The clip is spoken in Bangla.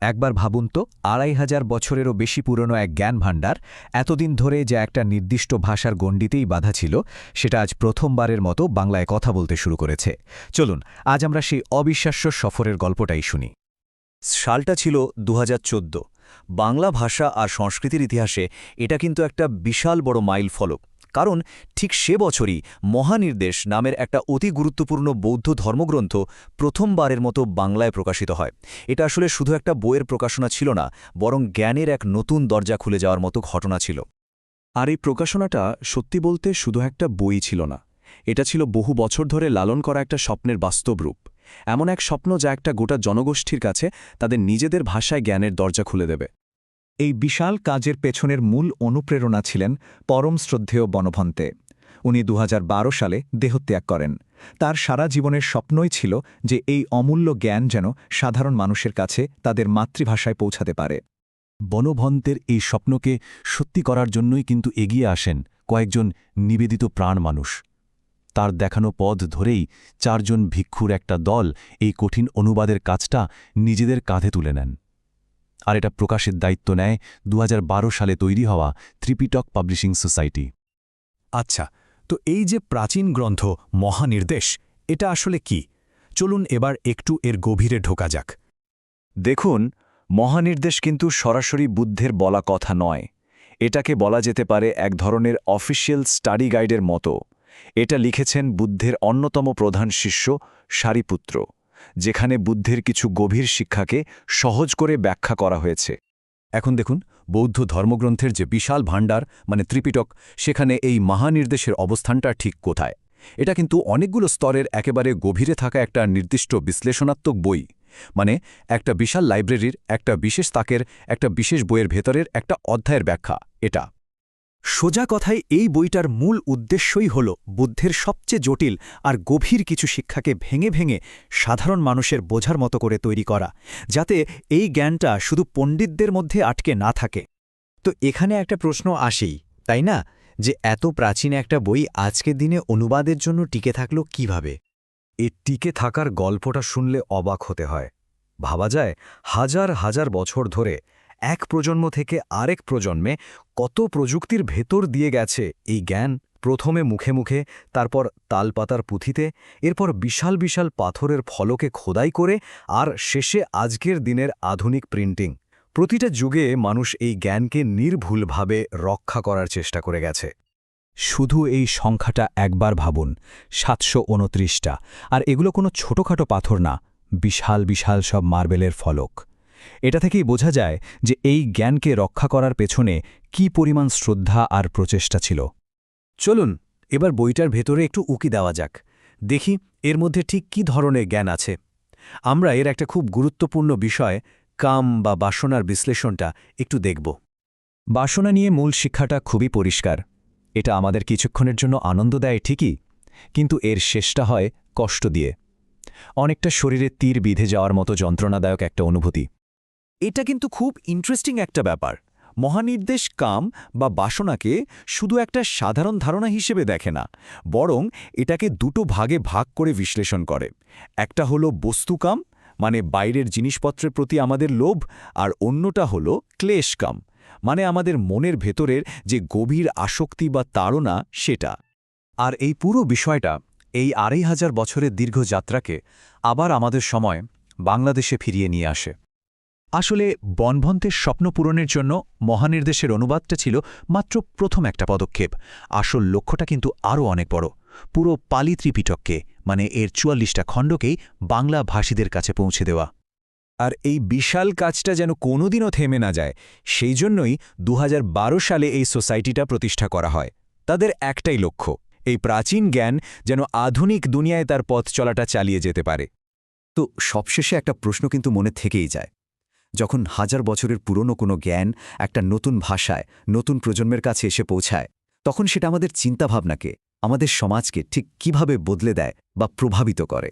একবার ভাবুন তো ২৫০০ বছরেরও বেশি পুরনো এক জ্ঞান ভাণ্ডার এতদিন ধরে যে একটা নির্দিষ্ট ভাষার গণ্ডিতেই বাধা ছিল সেটা আজ প্রথমবারের মতো বাংলায় কথা বলতে শুরু করেছে। চলুন আজ আমরা সেই অবিশ্বাস্য সফরের গল্পটাই শুনি। সালটা ছিল ২০১৪। বাংলা ভাষা আর সংস্কৃতির ইতিহাসে এটা কিন্তু একটা বিশাল বড় মাইল ফলক। কারণ ঠিক সে বছরই মহানির্দেশ নামের একটা অতি গুরুত্বপূর্ণ বৌদ্ধ ধর্মগ্রন্থ প্রথমবারের মতো বাংলায় প্রকাশিত হয়। এটা আসলে শুধু একটা বইয়ের প্রকাশনা ছিল না, বরং জ্ঞানের এক নতুন দরজা খুলে যাওয়ার মতো ঘটনা ছিল। আর এই প্রকাশনাটা সত্যি বলতে শুধু একটা বই ছিল না, এটা ছিল বহু বছর ধরে লালন করা একটা স্বপ্নের বাস্তব রূপ। এমন এক স্বপ্ন যা একটা গোটা জনগোষ্ঠীর কাছে তাদের নিজেদের ভাষায় জ্ঞানের দরজা খুলে দেবে। এই বিশাল কাজের পেছনের মূল অনুপ্রেরণা ছিলেন পরম শ্রদ্ধেয় বনভন্তে। উনি ২০১২ সালে দেহত্যাগ করেন। তার সারা জীবনের স্বপ্নই ছিল যে এই অমূল্য জ্ঞান যেন সাধারণ মানুষের কাছে তাদের মাতৃভাষায় পৌঁছাতে পারে। বনভন্তের এই স্বপ্নকে সত্যি করার জন্যই কিন্তু এগিয়ে আসেন কয়েকজন নিবেদিত প্রাণ মানুষ। তার দেখানো পথ ধরেই ৪ জন ভিক্ষুর একটা দল এই কঠিন অনুবাদের কাজটা নিজেদের কাঁধে তুলে নেন। আর এটা প্রকাশের দায়িত্ব নেয় ২০১২ সালে তৈরি হওয়া ত্রিপিটক পাবলিশিং সোসাইটি। আচ্ছা, তো এই যে প্রাচীন গ্রন্থ মহানির্দেশ, এটা আসলে কি? চলুন এবার একটু এর গভীরে ঢোকা যাক। দেখুন, মহানির্দেশ কিন্তু সরাসরি বুদ্ধের বলা কথা নয়। এটাকে বলা যেতে পারে এক ধরনের অফিসিয়াল স্টাডি গাইডের মতো। এটা লিখেছেন বুদ্ধের অন্যতম প্রধান শিষ্য সারিপুত্র, যেখানে বুদ্ধের কিছু গভীর শিক্ষাকে সহজ করে ব্যাখ্যা করা হয়েছে। এখন দেখুন, বৌদ্ধ ধর্মগ্রন্থের যে বিশাল ভাণ্ডার মানে ত্রিপিটক, সেখানে এই মহানির্দেশের অবস্থানটা ঠিক কোথায়? এটা কিন্তু অনেকগুলো স্তরের একেবারে গভীরে থাকা একটা নির্দিষ্ট বিশ্লেষণাত্মক বই, মানে একটা বিশাল লাইব্রেরির একটা বিশেষ তাকের একটা বিশেষ বইয়ের ভেতরের একটা অধ্যায়ের ব্যাখ্যা এটা। সোজা কথায় এই বইটার মূল উদ্দেশ্যই হল বুদ্ধের সবচেয়ে জটিল আর গভীর কিছু শিক্ষাকে ভেঙে ভেঙে সাধারণ মানুষের বোঝার মতো করে তৈরি করা, যাতে এই জ্ঞানটা শুধু পণ্ডিতদের মধ্যে আটকে না থাকে। তো এখানে একটা প্রশ্ন আসেই, তাই না, যে এত প্রাচীন একটা বই আজকের দিনে অনুবাদের জন্য টিকে থাকলো কিভাবে? এ টিকে থাকার গল্পটা শুনলে অবাক হতে হয়। ভাবা যায় হাজার হাজার বছর ধরে এক প্রজন্ম থেকে আরেক প্রজন্মে কত প্রযুক্তির ভেতর দিয়ে গেছে এই জ্ঞান। প্রথমে মুখে মুখে, তারপর তালপাতার পুঁথিতে, এরপর বিশাল বিশাল পাথরের ফলকে খোদাই করে, আর শেষে আজকের দিনের আধুনিক প্রিন্টিং। প্রতিটা যুগে মানুষ এই জ্ঞানকে নির্ভুলভাবে রক্ষা করার চেষ্টা করে গেছে। শুধু এই সংখ্যাটা একবার ভাবুন, ৭২৯টা। আর এগুলো কোনো ছোটখাটো পাথর না, বিশাল বিশাল সব মার্বেলের ফলক। এটা থেকেই বোঝা যায় যে এই জ্ঞানকে রক্ষা করার পেছনে কি পরিমাণ শ্রদ্ধা আর প্রচেষ্টা ছিল। চলুন এবার বইটার ভেতরে একটু উকি দেওয়া যাক, দেখি এর মধ্যে ঠিক কী ধরনের জ্ঞান আছে। আমরা এর একটা খুব গুরুত্বপূর্ণ বিষয়, কাম বা বাসনার বিশ্লেষণটা একটু দেখব। বাসনা নিয়ে মূল শিক্ষাটা খুবই পরিষ্কার। এটা আমাদের কিছুক্ষণের জন্য আনন্দ দেয় ঠিকই, কিন্তু এর শেষটা হয় কষ্ট দিয়ে। অনেকটা শরীরে তীর বিঁধে যাওয়ার মতো যন্ত্রণাদায়ক একটা অনুভূতি। এটা কিন্তু খুব ইন্টারেস্টিং একটা ব্যাপার। মহানির্দেশ কাম বা বাসনাকে শুধু একটা সাধারণ ধারণা হিসেবে দেখে না, বরং এটাকে দুটো ভাগে ভাগ করে বিশ্লেষণ করে। একটা হলো বস্তুকাম, মানে বাইরের জিনিসপত্রের প্রতি আমাদের লোভ, আর অন্যটা হলো ক্লেশকাম, মানে আমাদের মনের ভেতরের যে গভীর আসক্তি বা তাড়না সেটা। আর এই পুরো বিষয়টা এই ২৫০০ বছরের দীর্ঘ যাত্রাকে আবার আমাদের সময় বাংলাদেশে ফিরিয়ে নিয়ে আসে। আসলে বনভন্তের স্বপ্ন পূরণের জন্য মহানির্দেশের অনুবাদটা ছিল মাত্র প্রথম একটা পদক্ষেপ। আসল লক্ষ্যটা কিন্তু আরও অনেক বড়। পুরো পালি ত্রিপিটককে, মানে এর ৪৪টা খণ্ডকেই বাংলা ভাষীদের কাছে পৌঁছে দেওয়া। আর এই বিশাল কাজটা যেন কোনোদিনও থেমে না যায়, সেই জন্যই ২০১২ সালে এই সোসাইটিটা প্রতিষ্ঠা করা হয়। তাদের একটাই লক্ষ্য, এই প্রাচীন জ্ঞান যেন আধুনিক দুনিয়ায় তার পথ চলাটা চালিয়ে যেতে পারে। তো সবশেষে একটা প্রশ্ন কিন্তু মনে থেকেই যায়, যখন হাজার বছরের পুরনো কোনো জ্ঞান একটা নতুন ভাষায় নতুন প্রজন্মের কাছে এসে পৌঁছায়, তখন সেটা আমাদের চিন্তাভাবনাকে, আমাদের সমাজকে ঠিক কিভাবে বদলে দেয় বা প্রভাবিত করে।